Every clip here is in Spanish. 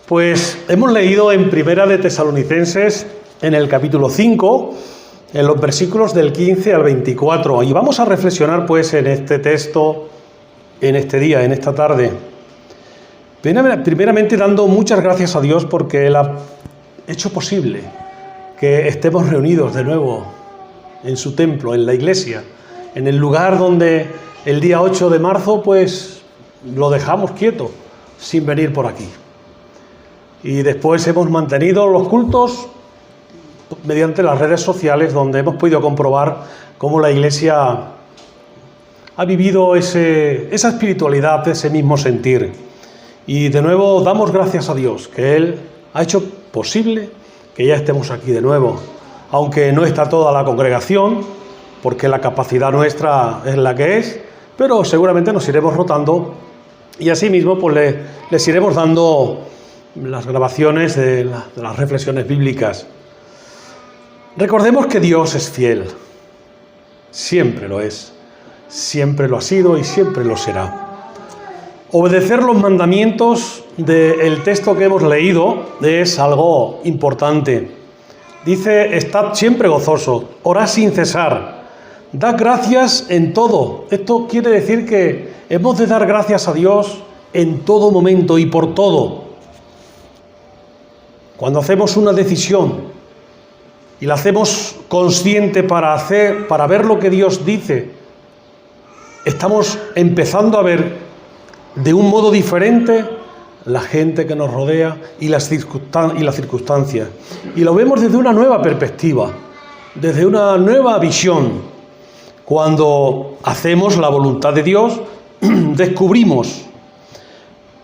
Pues hemos leído en Primera de Tesalonicenses, en el capítulo 5, en los versículos del 15 al 24. Y vamos a reflexionar pues en este texto, en este día, en esta tarde. Primeramente dando muchas gracias a Dios porque Él ha hecho posible que estemos reunidos de nuevo en su templo, en la iglesia, en el lugar donde el día 8 de marzo pues lo dejamos quieto, sin venir por aquí. Y después hemos mantenido los cultos mediante las redes sociales, donde hemos podido comprobar cómo la Iglesia ha vivido esa espiritualidad, ese mismo sentir. Y de nuevo damos gracias a Dios, que Él ha hecho posible que ya estemos aquí de nuevo. Aunque no está toda la congregación, porque la capacidad nuestra es la que es, pero seguramente nos iremos rotando y asimismo pues les iremos dando las grabaciones de las reflexiones bíblicas. Recordemos que Dios es fiel, siempre lo es, siempre lo ha sido y siempre lo será. Obedecer los mandamientos del texto que hemos leído es algo importante. Dice, estad siempre gozosos, orad sin cesar, dad gracias en todo. Esto quiere decir que hemos de dar gracias a Dios en todo momento y por todo. Cuando hacemos una decisión y la hacemos consciente para ver lo que Dios dice, estamos empezando a ver de un modo diferente la gente que nos rodea y las circunstancias. Y lo vemos desde una nueva perspectiva, desde una nueva visión. Cuando hacemos la voluntad de Dios, descubrimos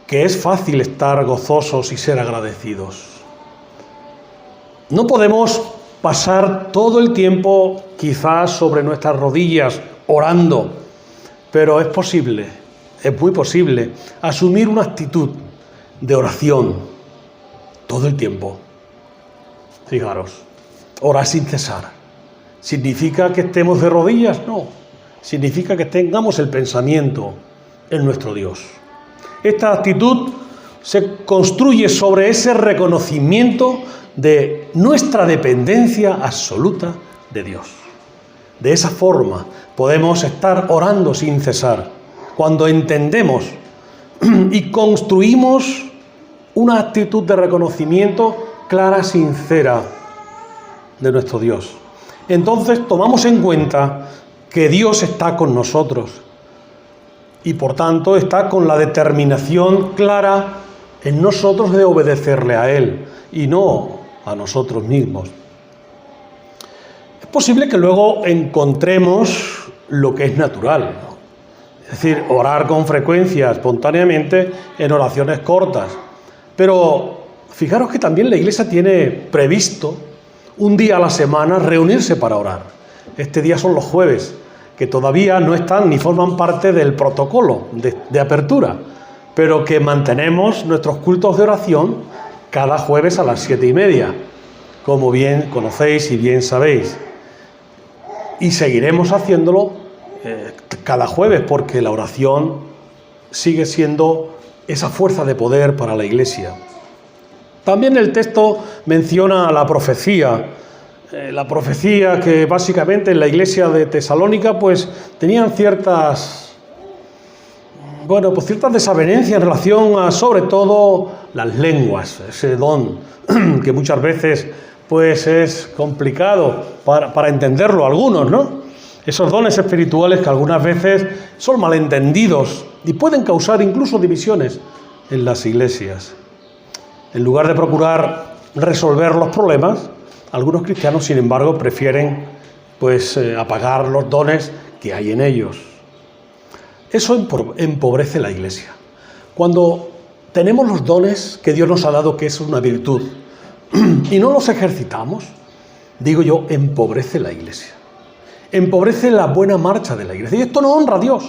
que es fácil estar gozosos y ser agradecidos. No podemos pasar todo el tiempo quizás sobre nuestras rodillas orando, pero es posible, es muy posible, asumir una actitud de oración todo el tiempo. Fijaros, orar sin cesar. ¿Significa que estemos de rodillas? No, significa que tengamos el pensamiento en nuestro Dios. Esta actitud se construye sobre ese reconocimiento de nuestra dependencia absoluta de Dios. De esa forma podemos estar orando sin cesar, cuando entendemos y construimos una actitud de reconocimiento clara, sincera de nuestro Dios. Entonces tomamos en cuenta que Dios está con nosotros y por tanto está con la determinación clara en nosotros de obedecerle a Él y no a nosotros mismos. Es posible que luego encontremos lo que es natural, ¿no? Es decir, orar con frecuencia, espontáneamente, en oraciones cortas. Pero fijaros que también la Iglesia tiene previsto un día a la semana reunirse para orar. Este día son los jueves, que todavía no están ni forman parte del protocolo de apertura, pero que mantenemos nuestros cultos de oración cada jueves a las 7:30, como bien conocéis y bien sabéis. Y seguiremos haciéndolo cada jueves, porque la oración sigue siendo esa fuerza de poder para la Iglesia. También el texto menciona la profecía que básicamente en la iglesia de Tesalónica pues tenían ciertas desavenencias en relación a, sobre todo, las lenguas, ese don que muchas veces pues es complicado para entenderlo algunos, ¿no? Esos dones espirituales que algunas veces son malentendidos y pueden causar incluso divisiones en las iglesias. En lugar de procurar resolver los problemas, algunos cristianos, sin embargo, prefieren apagar los dones que hay en ellos. Eso empobrece la iglesia. Cuando tenemos los dones que Dios nos ha dado, que es una virtud, y no los ejercitamos, digo yo, empobrece la iglesia. Empobrece la buena marcha de la iglesia. Y esto no honra a Dios,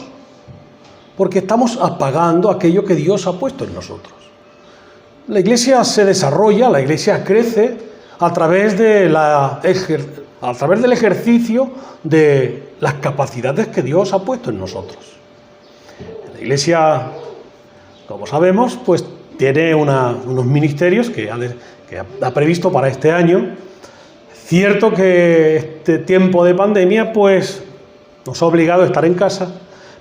porque estamos apagando aquello que Dios ha puesto en nosotros. La iglesia se desarrolla, la iglesia crece a través del ejercicio de las capacidades que Dios ha puesto en nosotros. La iglesia, como sabemos, pues tiene unos ministerios que ha previsto para este año. Cierto que este tiempo de pandemia pues nos ha obligado a estar en casa,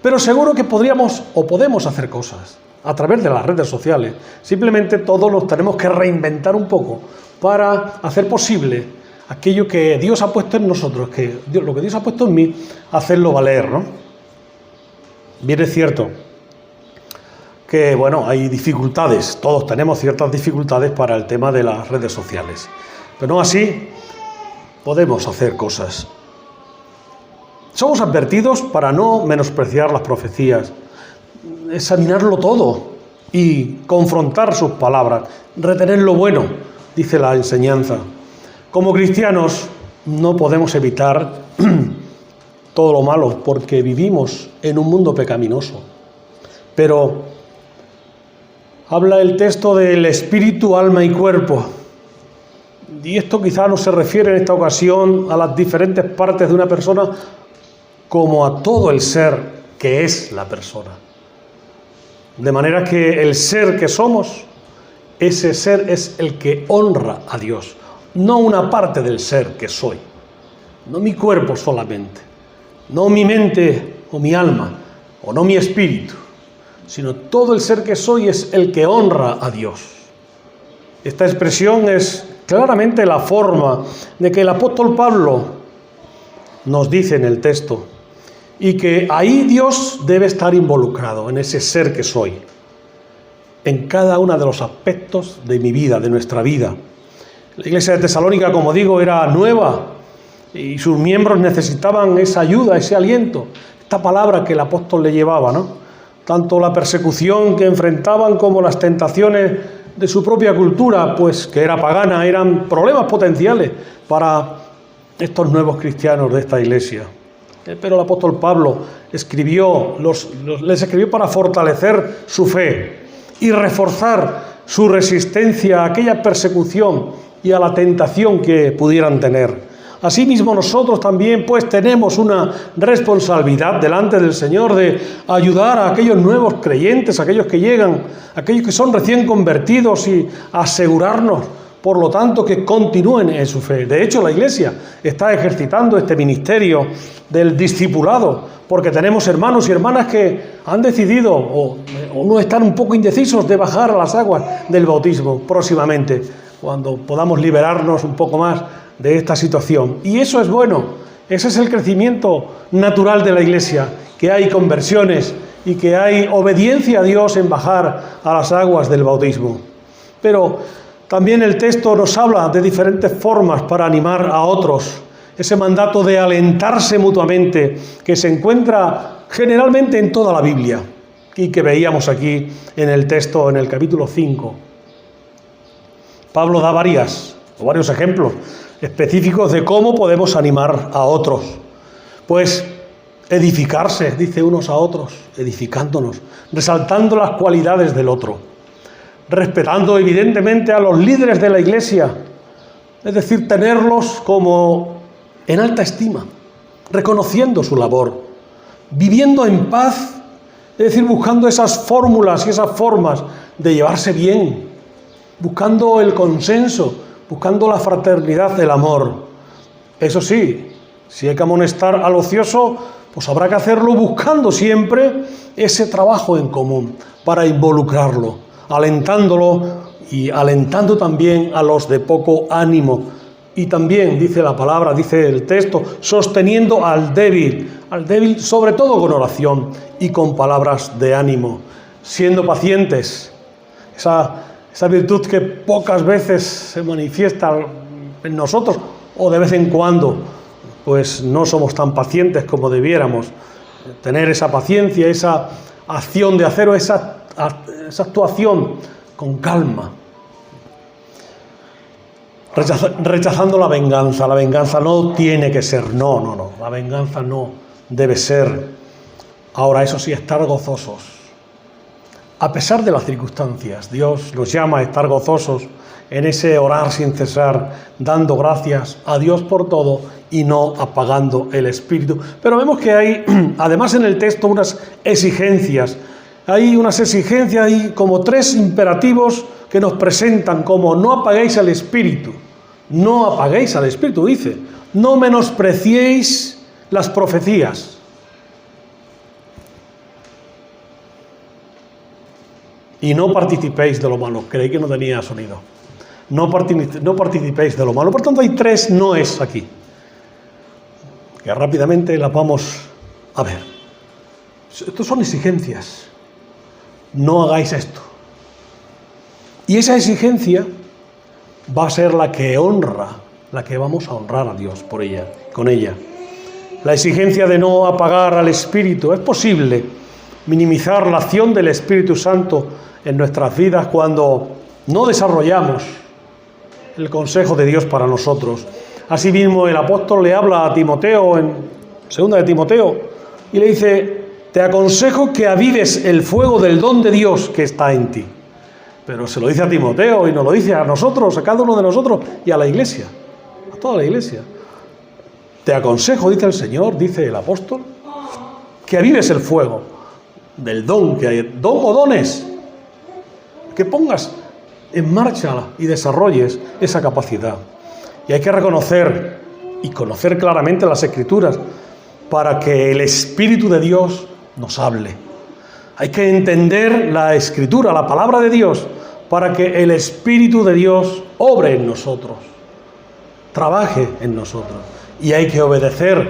pero seguro que podríamos o podemos hacer cosas a través de las redes sociales. Simplemente todos nos tenemos que reinventar un poco para hacer posible aquello que Dios ha puesto en nosotros, lo que Dios ha puesto en mí, hacerlo valer, ¿no? Bien es cierto que, bueno, hay dificultades, todos tenemos ciertas dificultades para el tema de las redes sociales, pero no así podemos hacer cosas. Somos advertidos para no menospreciar las profecías, examinarlo todo y confrontar sus palabras, retener lo bueno, dice la enseñanza. Como cristianos no podemos evitar todo lo malo porque vivimos en un mundo pecaminoso. Pero habla el texto del espíritu, alma y cuerpo. Y esto quizá no se refiere en esta ocasión a las diferentes partes de una persona como a todo el ser que es la persona. De manera que el ser que somos, ese ser es el que honra a Dios, no una parte del ser que soy, no mi cuerpo solamente, no mi mente o mi alma, o no mi espíritu, sino todo el ser que soy es el que honra a Dios. Esta expresión es claramente la forma de que el apóstol Pablo nos dice en el texto, y que ahí Dios debe estar involucrado en ese ser que soy, en cada uno de los aspectos de mi vida, de nuestra vida. La iglesia de Tesalónica, como digo, era nueva y sus miembros necesitaban esa ayuda, ese aliento, esta palabra que el apóstol le llevaba, ¿no? Tanto la persecución que enfrentaban como las tentaciones de su propia cultura, pues que era pagana, eran problemas potenciales para estos nuevos cristianos de esta iglesia. Pero el apóstol Pablo les escribió para fortalecer su fe y reforzar su resistencia a aquella persecución y a la tentación que pudieran tener. Asimismo, nosotros también pues tenemos una responsabilidad delante del Señor de ayudar a aquellos nuevos creyentes, aquellos que llegan, aquellos que son recién convertidos y asegurarnos, por lo tanto, que continúen en su fe. De hecho, la Iglesia está ejercitando este ministerio del discipulado, porque tenemos hermanos y hermanas que han decidido, o no están un poco indecisos, de bajar a las aguas del bautismo próximamente, cuando podamos liberarnos un poco más de esta situación. Y eso es bueno, ese es el crecimiento natural de la Iglesia, que hay conversiones y que hay obediencia a Dios en bajar a las aguas del bautismo. Pero también el texto nos habla de diferentes formas para animar a otros. Ese mandato de alentarse mutuamente que se encuentra generalmente en toda la Biblia y que veíamos aquí en el texto, en el capítulo 5. Pablo da varios ejemplos específicos de cómo podemos animar a otros. Pues edificarse, dice, unos a otros, edificándonos, resaltando las cualidades del otro, respetando evidentemente a los líderes de la Iglesia, es decir, tenerlos como en alta estima, reconociendo su labor, viviendo en paz, es decir, buscando esas fórmulas y esas formas de llevarse bien, buscando el consenso, buscando la fraternidad del amor. Eso sí, si hay que amonestar al ocioso, pues habrá que hacerlo buscando siempre ese trabajo en común para involucrarlo, alentándolo y alentando también a los de poco ánimo. Y también, dice la palabra, dice el texto, sosteniendo al débil sobre todo con oración y con palabras de ánimo, siendo pacientes. Esa virtud que pocas veces se manifiesta en nosotros, o de vez en cuando, pues no somos tan pacientes como debiéramos. Tener esa paciencia, esa acción de acero, esa actuación con calma. Rechazando la venganza. La venganza no tiene que ser, no. La venganza no debe ser. Ahora, eso sí, estar gozosos. A pesar de las circunstancias, Dios nos llama a estar gozosos en ese orar sin cesar, dando gracias a Dios por todo y no apagando el espíritu. Pero vemos que hay, además en el texto, unas exigencias. hay unas exigencias, hay como 3 imperativos que nos presentan como no apaguéis al Espíritu. No apaguéis al Espíritu, dice. No menospreciéis las profecías. Y no participéis de lo malo. Creí que no tenía sonido. No participéis de lo malo. Por tanto, hay 3 noes aquí, que rápidamente las vamos a ver. Estos son exigencias. No hagáis esto. Y esa exigencia va a ser la que vamos a honrar a Dios por ella, con ella. La exigencia de no apagar al Espíritu. Es posible minimizar la acción del Espíritu Santo en nuestras vidas cuando no desarrollamos el consejo de Dios para nosotros. Asimismo, el apóstol le habla a Timoteo en 2 de Timoteo y le dice: te aconsejo que avives el fuego del don de Dios que está en ti. Pero se lo dice a Timoteo y nos lo dice a nosotros, a cada uno de nosotros y a la iglesia, a toda la iglesia. Te aconsejo, dice el Señor, dice el apóstol, que avives el fuego del don que hay, don o dones, que pongas en marcha y desarrolles esa capacidad. Y hay que reconocer y conocer claramente las Escrituras para que el Espíritu de Dios nos hable. Hay que entender la Escritura, la palabra de Dios, para que el Espíritu de Dios obre en nosotros, trabaje en nosotros. Y hay que obedecer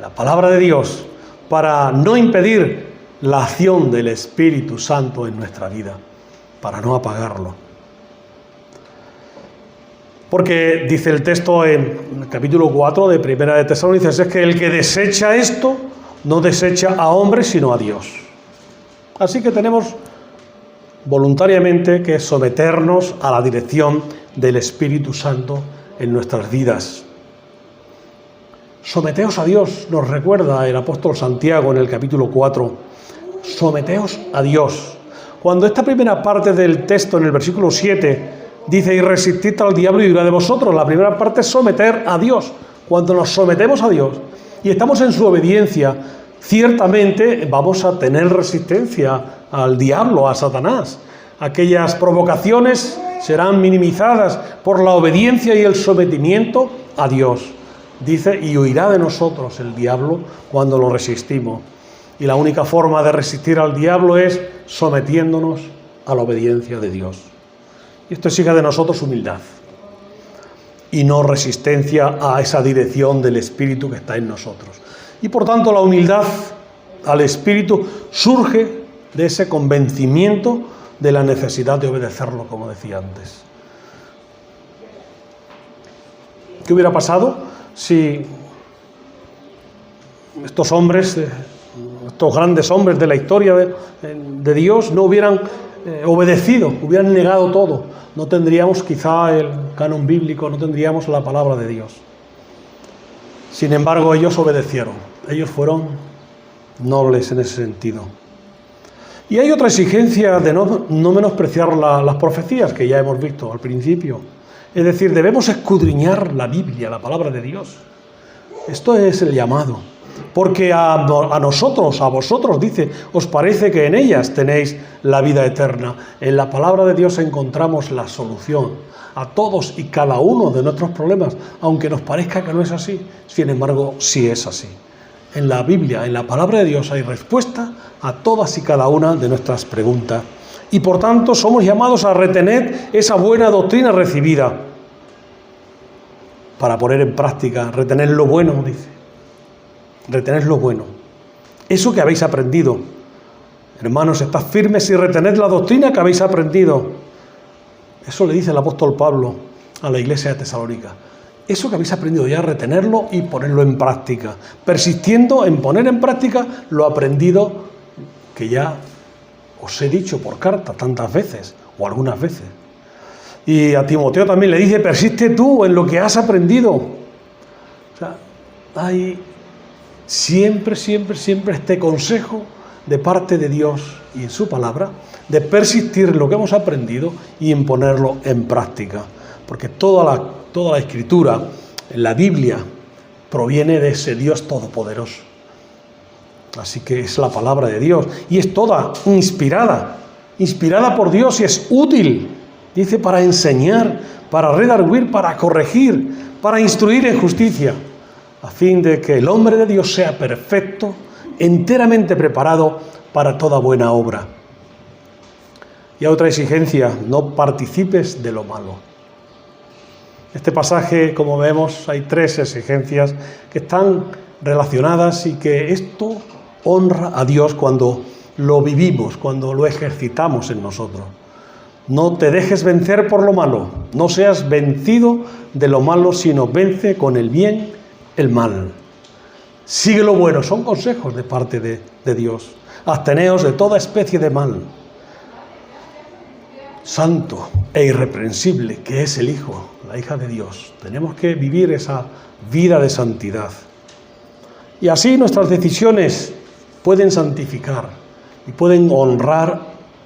la palabra de Dios para no impedir la acción del Espíritu Santo en nuestra vida, para no apagarlo. Porque dice el texto en el capítulo 4 de Primera de Tesalonicenses, es que el que desecha esto no desecha a hombres sino a Dios. Así que tenemos voluntariamente que someternos a la dirección del Espíritu Santo en nuestras vidas. Someteos a Dios, nos recuerda el apóstol Santiago en el capítulo 4. Someteos a Dios. Cuando esta primera parte del texto, en el versículo 7, dice: y resistid al diablo y huirá de vosotros. La primera parte es someter a Dios. Cuando nos sometemos a Dios y estamos en su obediencia, ciertamente vamos a tener resistencia al diablo, a Satanás. Aquellas provocaciones serán minimizadas por la obediencia y el sometimiento a Dios. Dice: y huirá de nosotros el diablo cuando lo resistimos. Y la única forma de resistir al diablo es sometiéndonos a la obediencia de Dios. Y esto exige de nosotros humildad y no resistencia a esa dirección del Espíritu que está en nosotros. Y por tanto la humildad al Espíritu surge de ese convencimiento de la necesidad de obedecerlo, como decía antes. ¿Qué hubiera pasado si estos hombres, estos grandes hombres de la historia de Dios, no hubieran obedecido, hubieran negado todo? No tendríamos quizá el canon bíblico, no tendríamos la palabra de Dios. Sin embargo, ellos obedecieron, ellos fueron nobles en ese sentido. Y hay otra exigencia de no menospreciar las profecías, que ya hemos visto al principio. Es decir, debemos escudriñar la Biblia, la palabra de Dios. Esto es el llamado. Porque a nosotros, a vosotros, dice, os parece que en ellas tenéis la vida eterna. En la palabra de Dios encontramos la solución a todos y cada uno de nuestros problemas, aunque nos parezca que no es así. Sin embargo, sí es así. En la Biblia, en la palabra de Dios, hay respuesta a todas y cada una de nuestras preguntas. Y por tanto, somos llamados a retener esa buena doctrina recibida para poner en práctica, retener lo bueno, dice. Retened lo bueno, eso que habéis aprendido. Hermanos, estad firmes y retened la doctrina que habéis aprendido. Eso le dice el apóstol Pablo a la iglesia de Tesalónica. Eso que habéis aprendido ya, retenerlo y ponerlo en práctica, persistiendo en poner en práctica lo aprendido que ya os he dicho por carta tantas veces, o algunas veces. Y a Timoteo también le dice: persiste tú en lo que has aprendido. O sea, hay siempre este consejo de parte de Dios y en su palabra de persistir en lo que hemos aprendido y en ponerlo en práctica, porque toda la escritura en la Biblia proviene de ese Dios todopoderoso. Así que es la palabra de Dios y es toda inspirada por Dios y es útil, dice, para enseñar, para redarguir, para corregir, para instruir en justicia, a fin de que el hombre de Dios sea perfecto, enteramente preparado para toda buena obra. Y otra exigencia: no participes de lo malo. Este pasaje, como vemos, hay 3 exigencias que están relacionadas y que esto honra a Dios cuando lo vivimos, cuando lo ejercitamos en nosotros. No te dejes vencer por lo malo, no seas vencido de lo malo, sino vence con el bien el mal. Sigue lo bueno, son consejos de parte de Dios. Absteneos de toda especie de mal. Santo e irreprensible, que es el Hijo, la hija de Dios. Tenemos que vivir esa vida de santidad. Y así nuestras decisiones pueden santificar y pueden honrar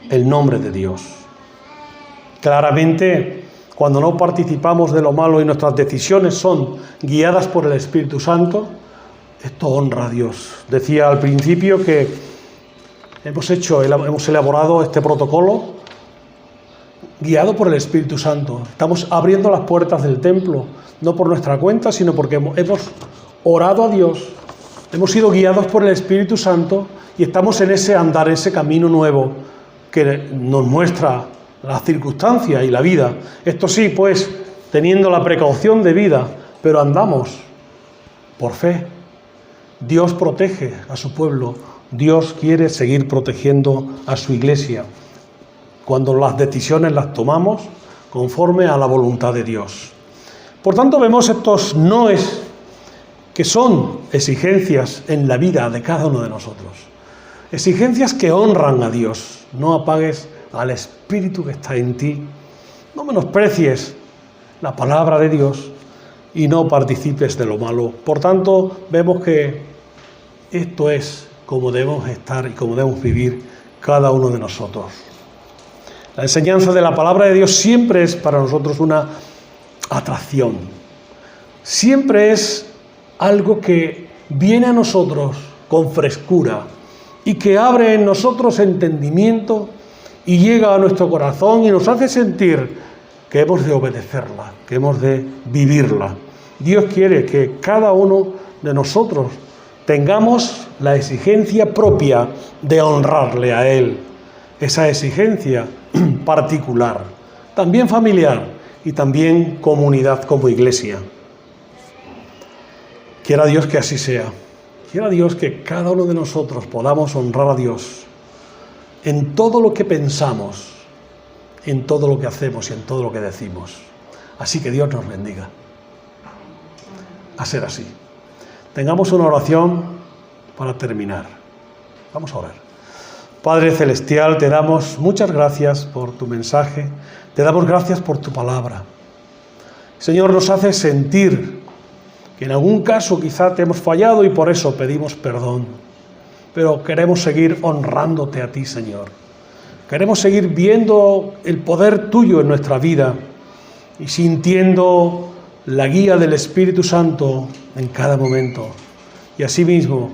el nombre de Dios. Claramente, cuando no participamos de lo malo y nuestras decisiones son guiadas por el Espíritu Santo, esto honra a Dios. Decía al principio que hemos elaborado este protocolo guiado por el Espíritu Santo. Estamos abriendo las puertas del templo, no por nuestra cuenta, sino porque hemos orado a Dios, hemos sido guiados por el Espíritu Santo y estamos en ese andar, ese camino nuevo que nos muestra la circunstancia y la vida. Esto sí, pues, teniendo la precaución de vida, pero andamos por fe. Dios protege a su pueblo, Dios quiere seguir protegiendo a su iglesia cuando las decisiones las tomamos conforme a la voluntad de Dios. Por tanto, vemos estos noes que son exigencias en la vida de cada uno de nosotros. Exigencias que honran a Dios. No apagues al Espíritu que está en ti. No menosprecies la palabra de Dios y no participes de lo malo. Por tanto, vemos que esto es como debemos estar y como debemos vivir cada uno de nosotros. La enseñanza de la palabra de Dios siempre es para nosotros una atracción. Siempre es algo que viene a nosotros con frescura y que abre en nosotros entendimiento y llega a nuestro corazón y nos hace sentir que hemos de obedecerla, que hemos de vivirla. Dios quiere que cada uno de nosotros tengamos la exigencia propia de honrarle a Él. Esa exigencia particular, también familiar y también comunidad como iglesia. Quiera Dios que así sea. Quiera Dios que cada uno de nosotros podamos honrar a Dios en todo lo que pensamos, en todo lo que hacemos y en todo lo que decimos. Así que Dios nos bendiga. A ser así. Tengamos una oración para terminar. Vamos a orar. Padre Celestial, te damos muchas gracias por tu mensaje, te damos gracias por tu palabra. Señor, nos hace sentir que en algún caso quizá te hemos fallado y por eso pedimos perdón, pero queremos seguir honrándote a ti, Señor. Queremos seguir viendo el poder tuyo en nuestra vida y sintiendo la guía del Espíritu Santo en cada momento. Y asimismo,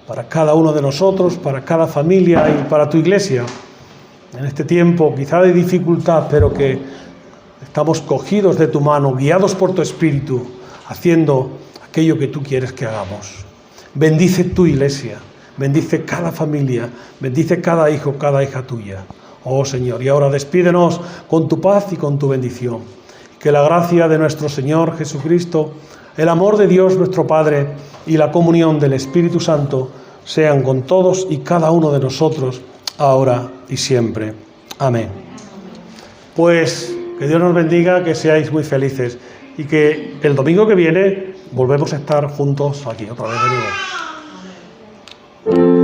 para cada uno de nosotros, para cada familia y para tu iglesia, en este tiempo quizá de dificultad, pero que estamos cogidos de tu mano, guiados por tu Espíritu, haciendo aquello que tú quieres que hagamos. Bendice tu iglesia, bendice cada familia, bendice cada hijo, cada hija tuya. Oh Señor, y ahora despídenos con tu paz y con tu bendición. Que la gracia de nuestro Señor Jesucristo, el amor de Dios nuestro Padre y la comunión del Espíritu Santo sean con todos y cada uno de nosotros, ahora y siempre. Amén. Pues que Dios nos bendiga, que seáis muy felices y que el domingo que viene volvemos a estar juntos aquí otra vez de nuevo.